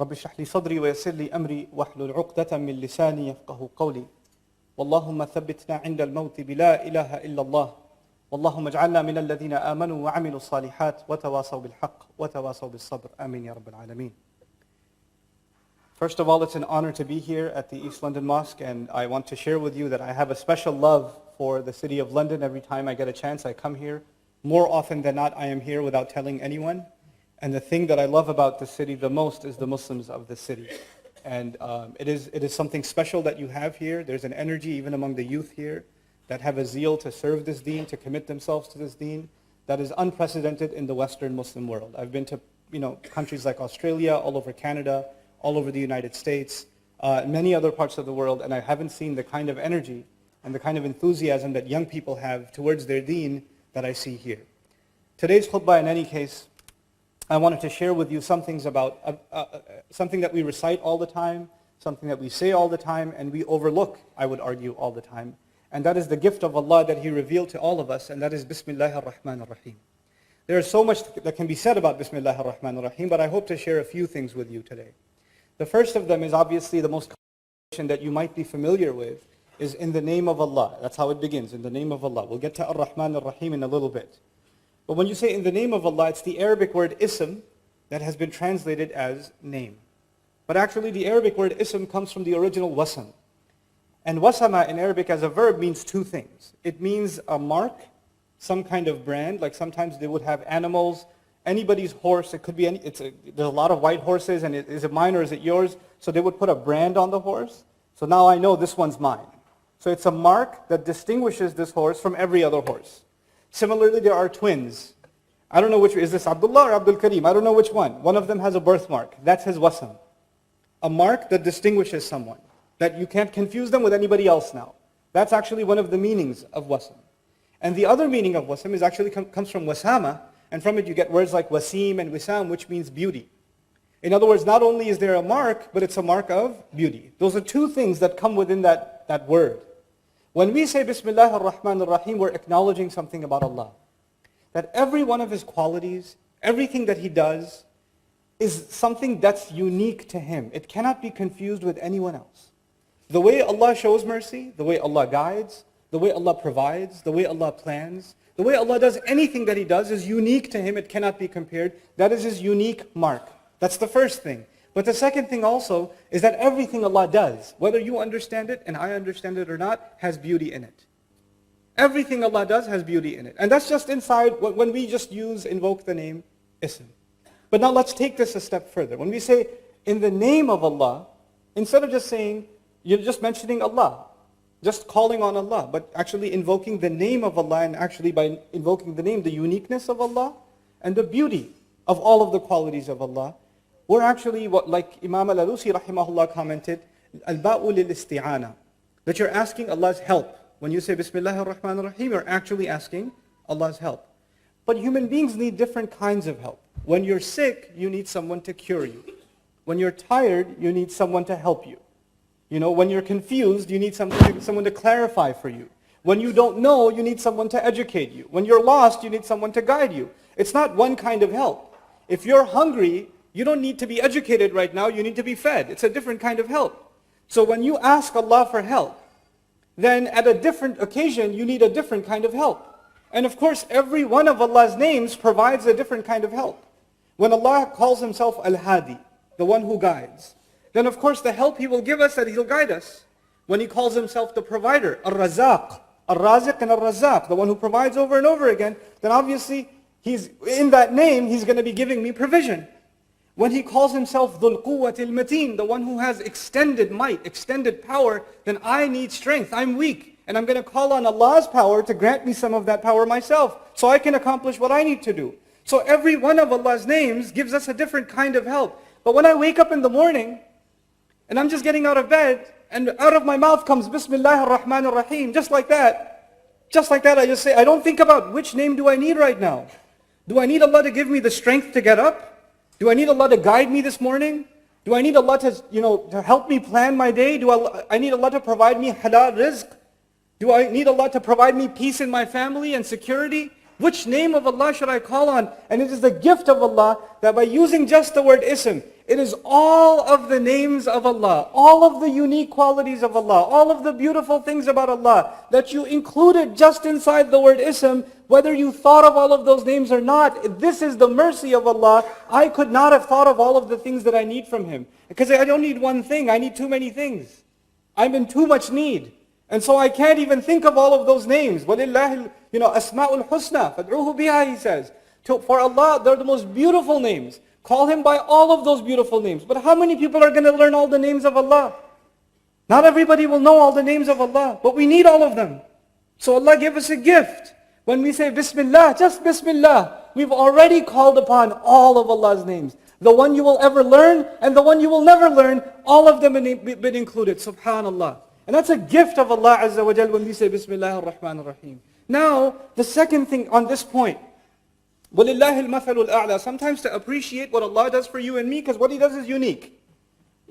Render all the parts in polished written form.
رب اشرح لي صدري ويسر لي أمري واحلل عقدة من لساني يفقه قولي واللهم ثبتنا عند الموت بلا إله إلا الله واللهم اجعلنا من الذين آمنوا وعملوا الصالحات وتواصوا بالحق وتواصوا بالصبر آمين يا رب العالمين. First of all, it's an honor to be here at the East London Mosque, and I want to share with you that I have a special love for the city of London. Every time I get a chance, I come here. More often than not, I am here without telling anyone. And the thing that I love about this city the most is the Muslims of this city. And it is something special that you have here. There's an energy even among the youth here that have a zeal to serve this deen, to commit themselves to this deen, that is unprecedented in the Western Muslim world. I've been to countries like Australia, all over Canada, all over the United States, many other parts of the world, and I haven't seen the kind of energy and the kind of enthusiasm that young people have towards their deen that I see here. Today's khutbah, in any case, I wanted to share with you some things about something that we recite all the time, something that we say all the time, and we overlook, I would argue, all the time. And that is the gift of Allah that He revealed to all of us, and that is Bismillahir-Rahmanir-Rahim. There is so much that can be said about Bismillahir-Rahmanir-Rahim, but I hope to share a few things with you today. The first of them is obviously the most common that you might be familiar with, is in the name of Allah. That's how it begins, in the name of Allah. We'll get to Ar-Rahman Ar-Rahim in a little bit. But when you say in the name of Allah, it's the Arabic word ism that has been translated as name. But actually the Arabic word ism comes from the original wasam. And wasama in Arabic as a verb means two things. It means a mark, some kind of brand, like sometimes they would have animals, anybody's horse, it could be there's a lot of white horses, and is it mine or is it yours? So they would put a brand on the horse. So now I know this one's mine. So it's a mark that distinguishes this horse from every other horse. Similarly, there are twins. I don't know which, is this Abdullah or Abdul Karim? I don't know which one. One of them has a birthmark. That's his wasam. A mark that distinguishes someone, that you can't confuse them with anybody else now. That's actually one of the meanings of wasam. And the other meaning of wasam is actually comes from wasama, and from it you get words like wasim and wisam, which means beauty. In other words, not only is there a mark, but it's a mark of beauty. Those are two things that come within that word. When we say Bismillah ar-Rahman ar-Rahim, we're acknowledging something about Allah. That every one of His qualities, everything that He does, is something that's unique to Him. It cannot be confused with anyone else. The way Allah shows mercy, the way Allah guides, the way Allah provides, the way Allah plans, the way Allah does anything that He does is unique to Him. It cannot be compared. That is His unique mark. That's the first thing. But the second thing also is that everything Allah does, whether you understand it and I understand it or not, has beauty in it. Everything Allah does has beauty in it. And that's just inside when we just invoke the name Ism. But now let's take this a step further. When we say in the name of Allah, instead of just saying, you're just mentioning Allah, just calling on Allah, but actually invoking the name of Allah, and actually by invoking the name, the uniqueness of Allah and the beauty of all of the qualities of Allah, we're actually, like Imam al-Alusi rahimahullah commented, al-ba'u lil-isti'ana, that you're asking Allah's help. When you say Bismillahir Rahmanir Rahim, you're actually asking Allah's help. But human beings need different kinds of help. When you're sick, you need someone to cure you. When you're tired, you need someone to help you. When you're confused, you need someone to clarify for you. When you don't know, you need someone to educate you. When you're lost, you need someone to guide you. It's not one kind of help. If you're hungry, you don't need to be educated right now, you need to be fed. It's a different kind of help. So when you ask Allah for help, then at a different occasion, you need a different kind of help. And of course, every one of Allah's names provides a different kind of help. When Allah calls Himself Al-Hadi, the one who guides, then of course the help He will give us, that He'll guide us. When He calls Himself the provider, Ar-Razaq, Ar-Raziq and Ar-Razaq, the one who provides over and over again, then obviously He's in that name, He's going to be giving me provision. When He calls Himself Dhul Quwwatil Mateen, the one who has extended might, extended power, then I need strength, I'm weak. And I'm going to call on Allah's power to grant me some of that power myself, so I can accomplish what I need to do. So every one of Allah's names gives us a different kind of help. But when I wake up in the morning, and I'm just getting out of bed, and out of my mouth comes Bismillahir Rahmanir Rahim, just like that I just say, I don't think about which name do I need right now. Do I need Allah to give me the strength to get up? Do I need Allah to guide me this morning? Do I need Allah to help me plan my day? Do I need Allah to provide me halal rizq? Do I need Allah to provide me peace in my family and security? Which name of Allah should I call on? And it is the gift of Allah that by using just the word ism, it is all of the names of Allah, all of the unique qualities of Allah, all of the beautiful things about Allah that you included just inside the word ism, whether you thought of all of those names or not. This is the mercy of Allah. I could not have thought of all of the things that I need from Him. Because I don't need one thing, I need too many things. I'm in too much need. And so I can't even think of all of those names. وَلِلَّهِ أَسْمَاءُ الْحُسْنَى فَادْعُوهُ بِهَا, He says. For Allah, they're the most beautiful names. Call Him by all of those beautiful names. But how many people are going to learn all the names of Allah? Not everybody will know all the names of Allah, but we need all of them. So Allah gave us a gift. When we say Bismillah, just Bismillah, we've already called upon all of Allah's names. The one you will ever learn and the one you will never learn, all of them have been included. Subhanallah. And that's a gift of Allah Azza wa Jal when we say Bismillah ar-Rahman ar-Rahim. Now, the second thing on this point, وَلِلَّهِ الْمَثَلُ الْأَعْلَى. Sometimes to appreciate what Allah does for you and me, because what He does is unique.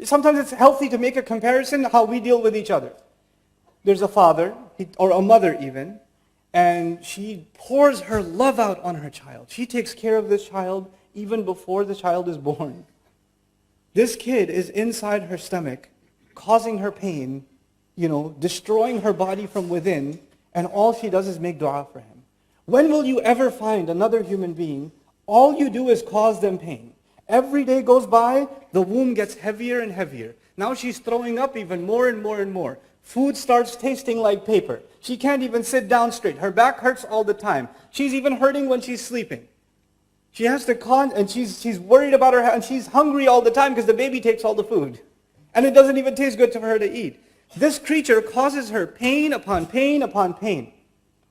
Sometimes it's healthy to make a comparison how we deal with each other. There's a father, or a mother even, and she pours her love out on her child. She takes care of this child even before the child is born. This kid is inside her stomach, causing her pain, destroying her body from within, and all she does is make dua for him. When will you ever find another human being, all you do is cause them pain? Every day goes by, the womb gets heavier and heavier. Now she's throwing up even more and more and more. Food starts tasting like paper. She can't even sit down straight. Her back hurts all the time. She's even hurting when she's sleeping. She has to and she's worried about her, and she's hungry all the time because the baby takes all the food. And it doesn't even taste good for her to eat. This creature causes her pain upon pain upon pain.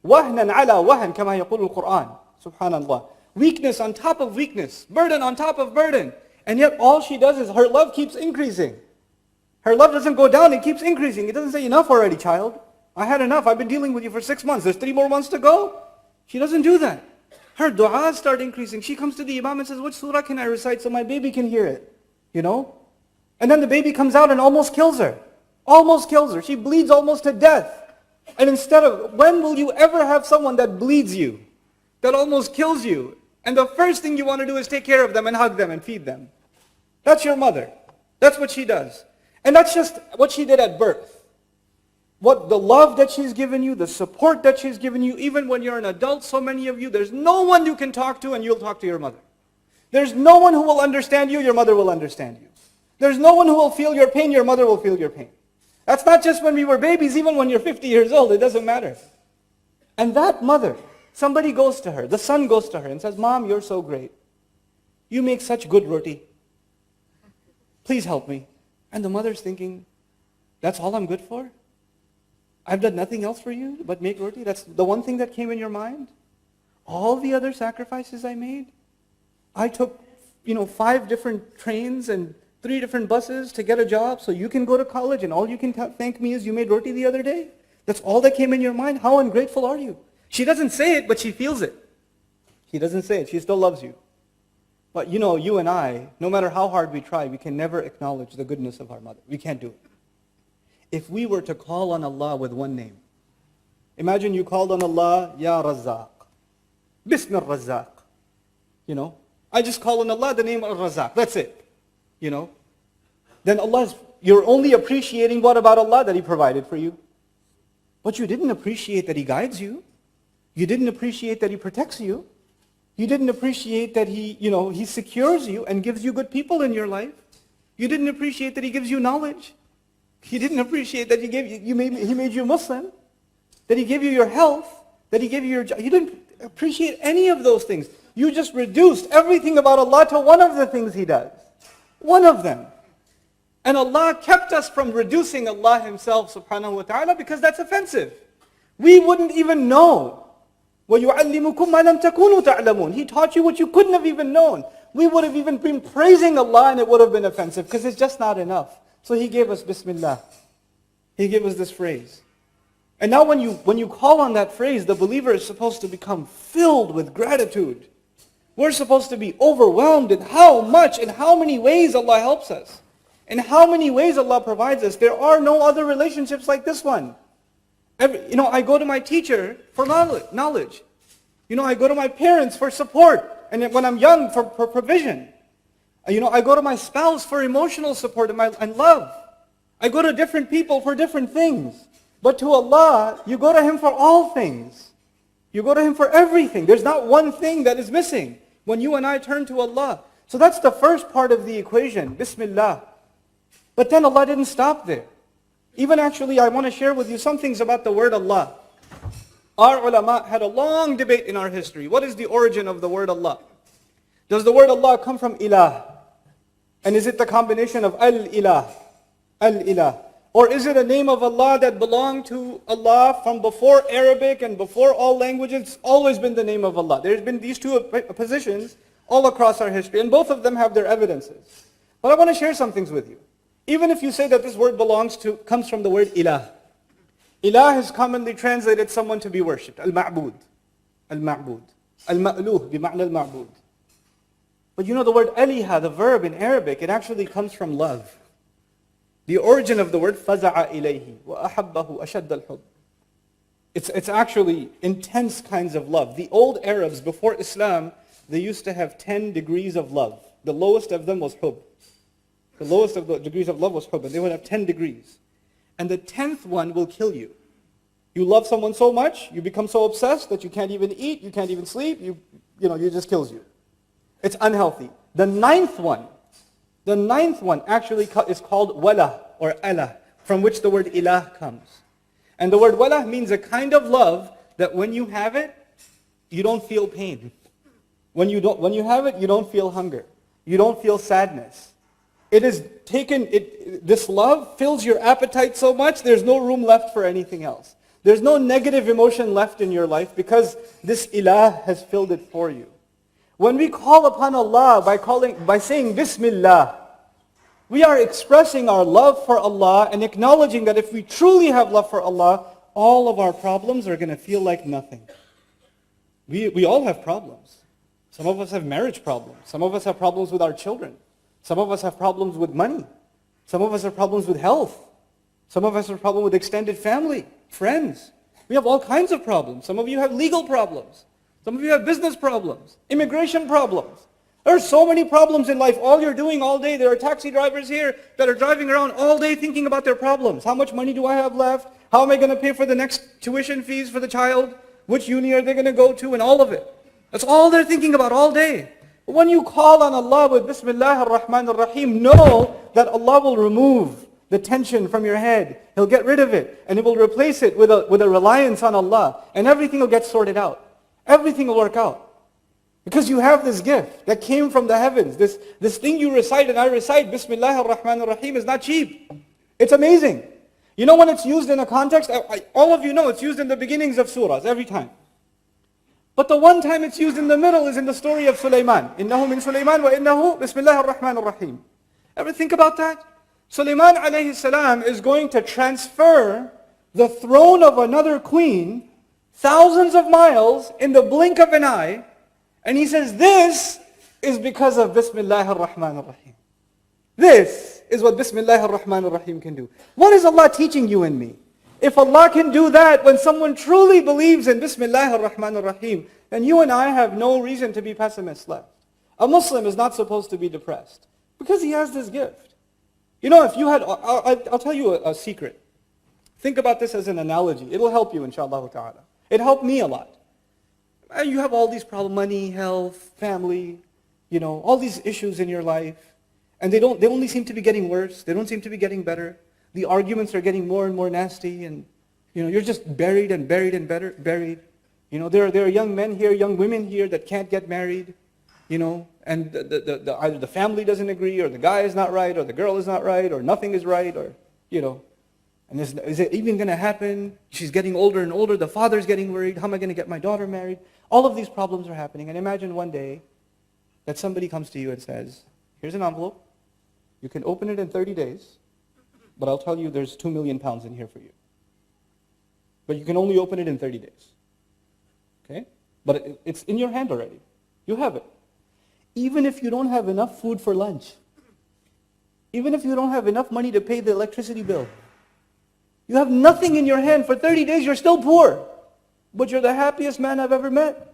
وَهْنًا عَلَى وَهْن كَمَا يَقُولُ الْقُرْآنِ. Subhanallah. Weakness on top of weakness. Burden on top of burden. And yet all she does is her love keeps increasing. Her love doesn't go down, it keeps increasing. It doesn't say, enough already, child. I had enough. I've been dealing with you for 6 months. There's 3 more months to go. She doesn't do that. Her du'as start increasing. She comes to the imam and says, which surah can I recite so my baby can hear it? And then the baby comes out and almost kills her. Almost kills her. She bleeds almost to death. And when will you ever have someone that bleeds you? That almost kills you? And the first thing you want to do is take care of them and hug them and feed them. That's your mother. That's what she does. And that's just what she did at birth. What the love that she's given you, the support that she's given you, even when you're an adult, so many of you, there's no one you can talk to and you'll talk to your mother. There's no one who will understand you, your mother will understand you. There's no one who will feel your pain, your mother will feel your pain. That's not just when we were babies, even when you're 50 years old, it doesn't matter. And that mother, somebody goes to her, the son goes to her and says, Mom, you're so great. You make such good roti. Please help me. And the mother's thinking, that's all I'm good for? I've done nothing else for you but make roti? That's the one thing that came in your mind? All the other sacrifices I made? I took, 5 different trains and 3 different buses to get a job so you can go to college and all you can thank me is you made roti the other day? That's all that came in your mind? How ungrateful are you? She doesn't say it, but she feels it. She doesn't say it. She still loves you. But you and I, no matter how hard we try, we can never acknowledge the goodness of our mother. We can't do it. If we were to call on Allah with one name, imagine you called on Allah, Ya Razzaq, Bismillah Razzaq. I just call on Allah the name of Razzaq. That's it. Then you're only appreciating what about Allah that He provided for you. But you didn't appreciate that He guides you. You didn't appreciate that He protects you. You didn't appreciate that He secures you and gives you good people in your life. You didn't appreciate that He gives you knowledge. You didn't appreciate that He made you Muslim. That He gave you your health. That He gave you your job. You didn't appreciate any of those things. You just reduced everything about Allah to one of the things He does. One of them. And Allah kept us from reducing Allah Himself subhanahu wa ta'ala because that's offensive. We wouldn't even know. وَيُعَلِّمُكُمْ مَا لَمْ تَكُونُوا تَعْلَمُونَ. He taught you what you couldn't have even known. We would have even been praising Allah and it would have been offensive because it's just not enough. So He gave us Bismillah. He gave us this phrase. And now when you call on that phrase, the believer is supposed to become filled with gratitude. We're supposed to be overwhelmed in how much and how many ways Allah helps us. And how many ways Allah provides us. There are no other relationships like this one. I go to my teacher for knowledge. I go to my parents for support. And when I'm young, for provision. I go to my spouse for emotional support and love. I go to different people for different things. But to Allah, you go to Him for all things. You go to Him for everything. There's not one thing that is missing when you and I turn to Allah. So that's the first part of the equation, Bismillah. But then Allah didn't stop there. Even actually, I want to share with you some things about the word Allah. Our ulama had a long debate in our history. What is the origin of the word Allah? Does the word Allah come from ilah? And is it the combination of al-ilah? Al-ilah. Or is it a name of Allah that belonged to Allah from before Arabic and before all languages? It's always been the name of Allah. There's been these two positions all across our history, and both of them have their evidences. But I want to share some things with you. Even if you say that this word comes from the word ilah. Ilah is commonly translated someone to be worshipped. Al-ma'bud. Al-ma'bud. Al-ma'luh, bima'na al-ma'bud. But the word aliha, the verb in Arabic, it actually comes from love. The origin of the word faza'a ilayhi wa ahabbahu ashad al-hub. It's actually intense kinds of love. The old Arabs before Islam, they used to have 10 degrees of love. The lowest of them was hub. The lowest of the degrees of love was hub, and they would have 10 degrees. And the 10th one will kill you. You love someone so much, you become so obsessed that you can't even eat, you can't even sleep, it just kills you. It's unhealthy. The ninth one actually is called wala or Allah, from which the word ilah comes. And the word wala means a kind of love that when you have it, you don't feel pain. When you have it, you don't feel hunger. You don't feel sadness. This love fills your appetite so much, there's no room left for anything else. There's no negative emotion left in your life because this ilah has filled it for you. When we call upon Allah by saying Bismillah, we are expressing our love for Allah and acknowledging that if we truly have love for Allah, all of our problems are going to feel like nothing. We all have problems. Some of us have marriage problems. Some of us have problems with our children. Some of us have problems with money. Some of us have problems with health. Some of us have problems with extended family, friends. We have all kinds of problems. Some of you have legal problems. Some of you have business problems, immigration problems. There are so many problems in life. All you're doing all day, there are taxi drivers here that are driving around all day thinking about their problems. How much money do I have left? How am I going to pay for the next tuition fees for the child? Which uni are they going to go to? And all of it. That's all they're thinking about all day. But when you call on Allah with Bismillah ar-Rahman ar-Rahim, know that Allah will remove the tension from your head. He'll get rid of it. And He will replace it with a reliance on Allah. And everything will get sorted out. Everything will work out. Because you have this gift that came from the heavens. This thing you recite and I recite, Bismillah ar-Rahman ar-Rahim, is not cheap. It's amazing. You know when it's used in a context? All of you know it's used in the beginnings of surahs, every time. But the one time it's used in the middle is in the story of Sulaiman. Innahu min Sulaiman wa innahu Bismillah ar-Rahman ar-Rahim. Ever think about that? Sulaiman alayhi salam is going to transfer the throne of another queen thousands of miles in the blink of an eye. And he says, this is because of Bismillah ar-Rahman ar-Rahim. This is what Bismillah ar-Rahman ar-Rahim can do. What is Allah teaching you and me? If Allah can do that when someone truly believes in Bismillah ar-Rahman ar-Rahim, then you and I have no reason to be pessimists left. A Muslim is not supposed to be depressed because he has this gift. If you had, I'll tell you a secret. Think about this as an analogy. It'll help you, inshallah ta'ala. It helped me a lot. You have all these problems, money, health, family, all these issues in your life. And they only seem to be getting worse. They don't seem to be getting better. The arguments are getting more and more nasty. And, you're just buried and buried and buried. There are young men here, young women here that can't get married. And either the family doesn't agree, or the guy is not right, or the girl is not right, or nothing is right, or, And is it even going to happen? She's getting older and older. The father's getting worried. How am I going to get my daughter married? All of these problems are happening. And imagine one day that somebody comes to you and says, here's an envelope. You can open it in 30 days, but I'll tell you there's 2 million pounds in here for you. But you can only open it in 30 days. Okay? But it's in your hand already. You have it. Even if you don't have enough food for lunch, even if you don't have enough money to pay the electricity bill, You have nothing in your hand. For 30 days, you're still poor. But you're the happiest man I've ever met.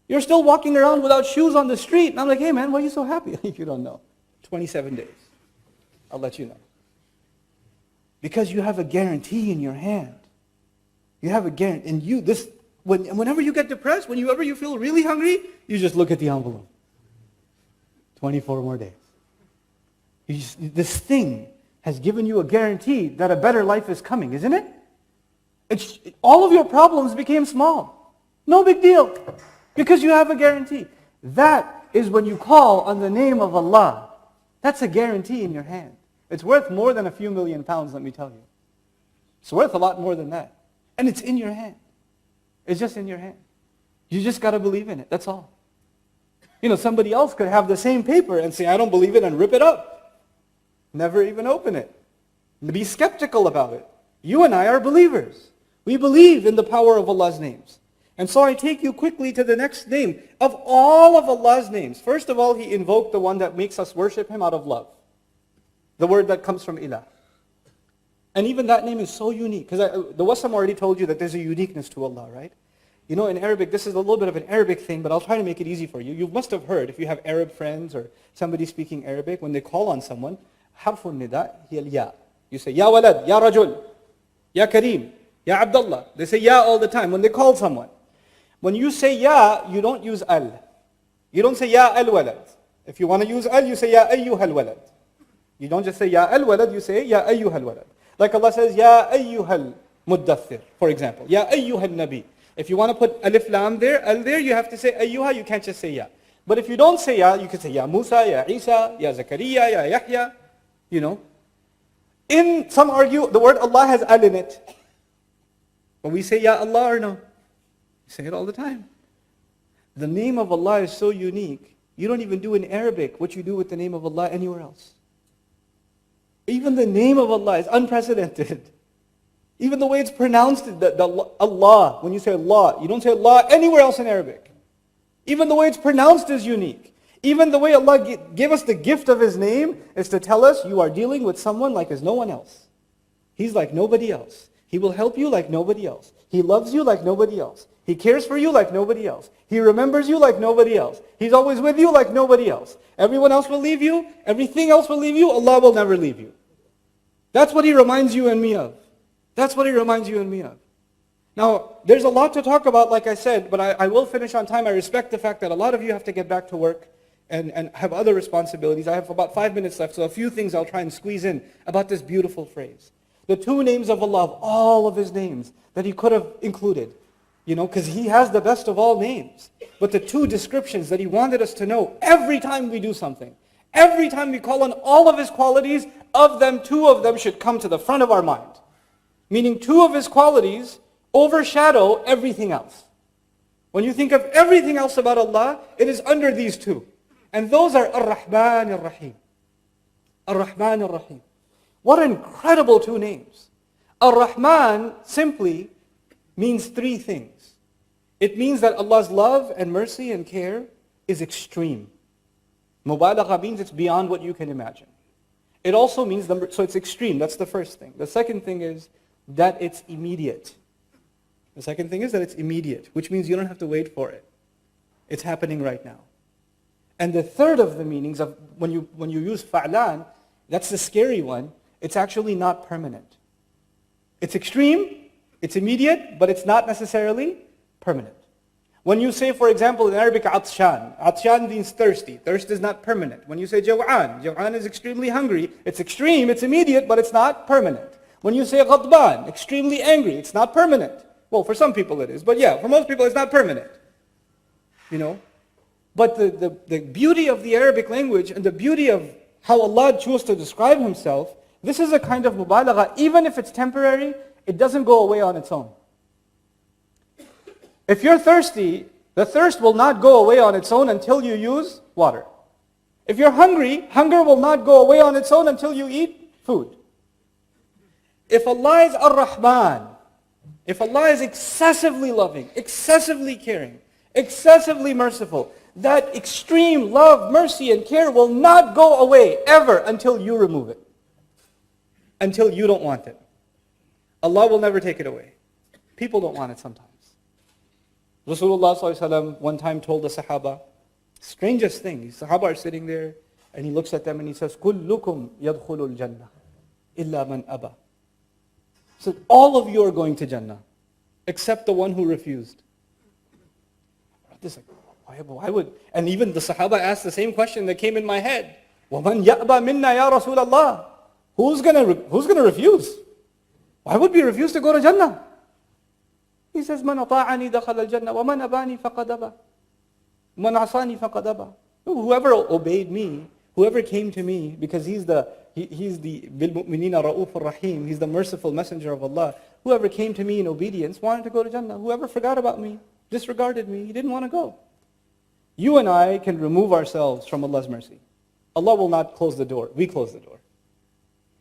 You're still walking around without shoes on the street. And I'm like, hey man, why are you so happy? You don't know. 27 days. I'll let you know. Because you have a guarantee in your hand. You have a guarantee. And whenever you get depressed, whenever you feel really hungry, you just look at the envelope. 24 more days. This thing has given you a guarantee that a better life is coming, isn't it? All of your problems became small. No big deal. Because you have a guarantee. That is when you call on the name of Allah. That's a guarantee in your hand. It's worth more than a few million pounds, let me tell you. It's worth a lot more than that. And it's in your hand. It's just in your hand. You just got to believe in it. That's all. Somebody else could have the same paper and say, I don't believe it, and rip it up. Never even open it. Be skeptical about it. You and I are believers. We believe in the power of Allah's names. And so I take you quickly to the next name. Of all of Allah's names, first of all, He invoked the one that makes us worship Him out of love. The word that comes from ilah. And even that name is so unique. Because the Wassam already told you that there's a uniqueness to Allah, right? In Arabic, this is a little bit of an Arabic thing, but I'll try to make it easy for you. You must have heard, if you have Arab friends or somebody speaking Arabic, when they call on someone, harfun nida hiya al-ya. You say, Ya walad, Ya rajul, Ya kareem, Ya abdullah. They say Ya all the time when they call someone. When you say Ya, you don't use al. You don't say Ya al-walad. If you want to use al, you say Ya ayyuhal walad. You don't just say Ya al-walad, you say Ya ayyuhal walad. Like Allah says, Ya ayyuhal muddathir, for example. Ya ayyuhal nabi. If you want to put alif lam there, al there, you have to say ayyuha, you can't just say Ya. But if you don't say Ya, you can say Ya Musa, Ya Isa, Ya Zakaria, Ya Yahya. Some argue the word Allah has al in it. But we say Ya Allah or no? We say it all the time. The name of Allah is so unique. You don't even do in Arabic what you do with the name of Allah anywhere else. Even the name of Allah is unprecedented. Even the way it's pronounced, Allah, when you say Allah, you don't say Allah anywhere else in Arabic. Even the way it's pronounced is unique. Even the way Allah gave us the gift of His name is to tell us you are dealing with someone like as no one else. He's like nobody else. He will help you like nobody else. He loves you like nobody else. He cares for you like nobody else. He remembers you like nobody else. He's always with you like nobody else. Everyone else will leave you. Everything else will leave you. Allah will never leave you. That's what He reminds you and me of. That's what He reminds you and me of. Now, there's a lot to talk about, like I said, but I will finish on time. I respect the fact that a lot of you have to get back to work and have other responsibilities. I have about 5 minutes left, so a few things I'll try and squeeze in about this beautiful phrase. The two names of Allah, of all of His names that He could have included, because He has the best of all names. But the two descriptions that He wanted us to know every time we do something, every time we call on all of His qualities, of them, two of them should come to the front of our mind. Meaning two of His qualities overshadow everything else. When you think of everything else about Allah, it is under these two. And those are Ar-Rahman Ar-Rahim. Ar-Rahman Ar-Rahim. What incredible two names. Ar-Rahman simply means three things. It means that Allah's love and mercy and care is extreme. Mubalagha means it's beyond what you can imagine. It also means, so it's extreme, that's the first thing. The second thing is that it's immediate. The second thing is that it's immediate, which means you don't have to wait for it. It's happening right now. And the third of the meanings of when you use fa'lan, that's the scary one, it's actually not permanent. It's extreme, it's immediate, but it's not necessarily permanent. When you say, for example, in Arabic, atshan. Atshan means thirsty. Thirst is not permanent. When you say jaw'an, jaw'an is extremely hungry. It's extreme, it's immediate, but it's not permanent. When you say ghadban, extremely angry, it's not permanent. Well, for some people it is, but yeah, for most people it's not permanent. But the beauty of the Arabic language and the beauty of how Allah chose to describe Himself, this is a kind of mubalagha. Even if it's temporary, it doesn't go away on its own. If you're thirsty, the thirst will not go away on its own until you use water. If you're hungry, hunger will not go away on its own until you eat food. If Allah is Ar-Rahman, if Allah is excessively loving, excessively caring, excessively merciful, that extreme love, mercy, and care will not go away ever until you remove it. Until you don't want it. Allah will never take it away. People don't want it sometimes. Rasulullah ﷺ one time told the Sahaba, strangest thing, the Sahaba are sitting there, and he looks at them and he says, كُلُّكُمْ يَدْخُلُ الْجَنَّةِ إِلَّا مَنْ أَبَى. So all of you are going to Jannah, except the one who refused. This why would? And even the Sahaba asked the same question that came in my head. وَمَنْ يَأْبَى مِنَّا يَا رَسُولَ اللَّهِ. Who's gonna refuse? Why would we refuse to go to Jannah? He says, مَنْ أَطَاعَنِي دَخَلَ الْجَنَّةِ وَمَنْ أَبَانِي فَقَدْ أَبَى مَنْ عَصَانِي فَقَدْ أَبَى. Whoever obeyed me, whoever came to me, because he's the بِالْمُؤْمِنِينَ رَؤُوفٌ رَحِيمٌ, he's the merciful messenger of Allah. Whoever came to me in obedience wanted to go to Jannah. Whoever forgot about me, disregarded me, he didn't want to go. You and I can remove ourselves from Allah's mercy. Allah will not close the door. We close the door.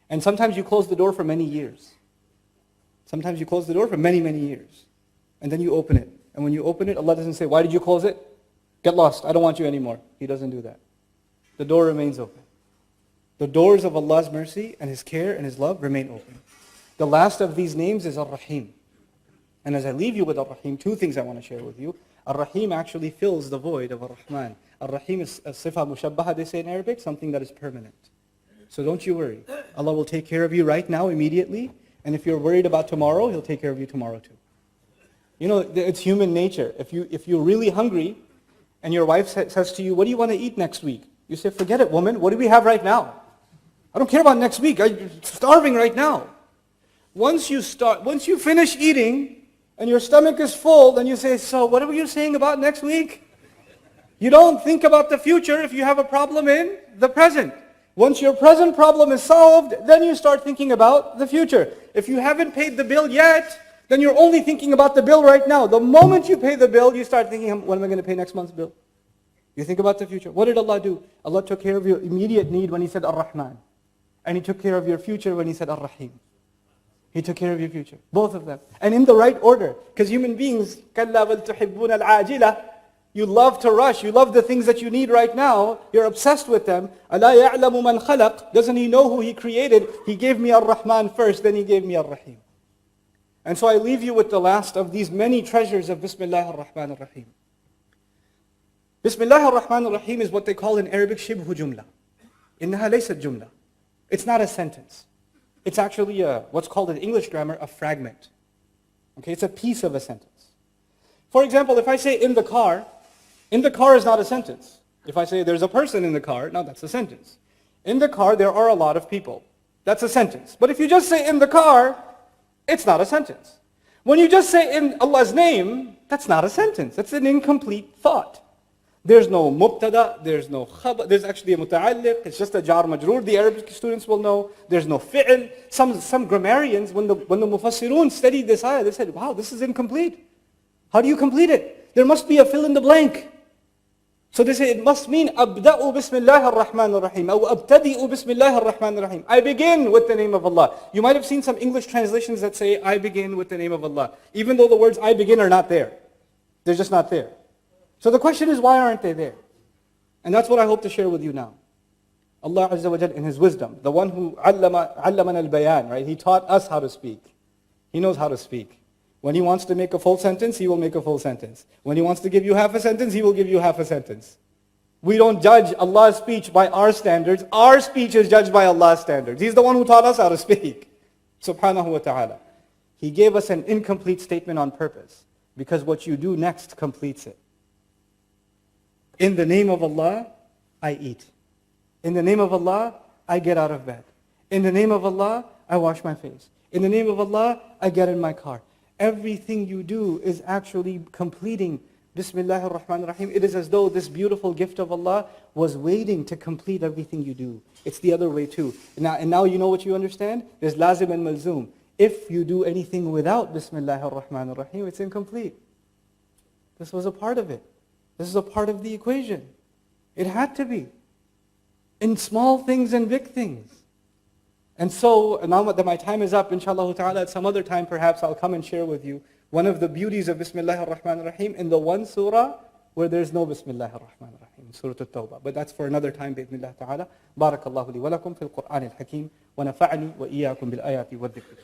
And sometimes you close the door for many years. Sometimes you close the door for many, many years. And then you open it. And when you open it, Allah doesn't say, why did you close it? Get lost. I don't want you anymore. He doesn't do that. The door remains open. The doors of Allah's mercy and His care and His love remain open. The last of these names is Ar-Rahim. And as I leave you with Ar-Rahim, two things I want to share with you. Ar-Rahim actually fills the void of Ar-Rahman. Ar-Rahim is a sifa mushabbaha, they say in Arabic, something that is permanent. So don't you worry. Allah will take care of you right now, immediately. And if you're worried about tomorrow, He'll take care of you tomorrow too. You know, it's human nature. If you're really hungry, and your wife says to you, what do you want to eat next week? You say, forget it, woman. What do we have right now? I don't care about next week. I'm starving right now. Once you finish eating, and your stomach is full, then you say, so what are you saying about next week? You don't think about the future if you have a problem in the present. Once your present problem is solved, then you start thinking about the future. If you haven't paid the bill yet, then you're only thinking about the bill right now. The moment you pay the bill, you start thinking, when am I going to pay next month's bill? You think about the future. What did Allah do? Allah took care of your immediate need when He said Ar-Rahman. And He took care of your future when He said Ar-Rahim. He took care of your future. Both of them. And in the right order. Because human beings, كَلَّا بَلْ تُحِبُّونَ الْعَاجِلَةِ, you love to rush. You love the things that you need right now. You're obsessed with them. أَلَا يَعْلَمُ مَنْ خَلَقَ. Doesn't He know who He created? He gave me Ar-Rahman first, then He gave me Ar-Rahim. And so I leave you with the last of these many treasures of Bismillah ar-Rahman ar-Rahim. Bismillah ar-Rahman ar-Rahim is what they call in Arabic shibhu jumla. إنها ليست jumla. It's not a sentence. It's actually what's called in English grammar a fragment. Okay, it's a piece of a sentence. For example, if I say in the car is not a sentence. If I say there's a person in the car, now that's a sentence. In the car there are a lot of people. That's a sentence. But if you just say in the car, it's not a sentence. When you just say in Allah's name, that's not a sentence. That's an incomplete thought. There's no mubtada, there's no khabar, there's actually a muta'alliq, it's just a jar majroor, the Arabic students will know. There's no fi'l. Some grammarians, when the mufassirun studied this ayah, they said, wow, this is incomplete. How do you complete it? There must be a fill in the blank. So they say it must mean abda'u bismillah ar-Rahman ar-Rahim, or abtadi'u bismillah ar-Rahman ar-Rahim. I begin with the name of Allah. You might have seen some English translations that say, I begin with the name of Allah. Even though the words I begin are not there. They're just not there. So the question is, why aren't they there? And that's what I hope to share with you now. Allah Azza wa Jal in His wisdom, the one who allaman al-bayan, right? He taught us how to speak. He knows how to speak. When He wants to make a full sentence, He will make a full sentence. When He wants to give you half a sentence, He will give you half a sentence. We don't judge Allah's speech by our standards. Our speech is judged by Allah's standards. He's the one who taught us how to speak. Subhanahu wa ta'ala. He gave us an incomplete statement on purpose, because what you do next completes it. In the name of Allah, I eat. In the name of Allah, I get out of bed. In the name of Allah, I wash my face. In the name of Allah, I get in my car. Everything you do is actually completing Bismillah ar-Rahman ar-Rahim. It is as though this beautiful gift of Allah was waiting to complete everything you do. It's the other way too. And now you know what you understand? There's lazim and malzoom. If you do anything without Bismillah ar-Rahman ar-Rahim, it's incomplete. This was a part of it. This is a part of the equation. It had to be. In small things and big things. And so, now that my time is up, inshallah ta'ala, at some other time perhaps I'll come and share with you one of the beauties of Bismillah ar-Rahman ar-Rahim in the one surah where there's no Bismillah ar-Rahman ar-Rahim, Surah At-Tawbah. But that's for another time, bi'idhnillah ta'ala. Barakallahu li wa lakum fil Qur'an al-Hakim, wa nafa'ani wa iyyakum bil ayati wa dhikr.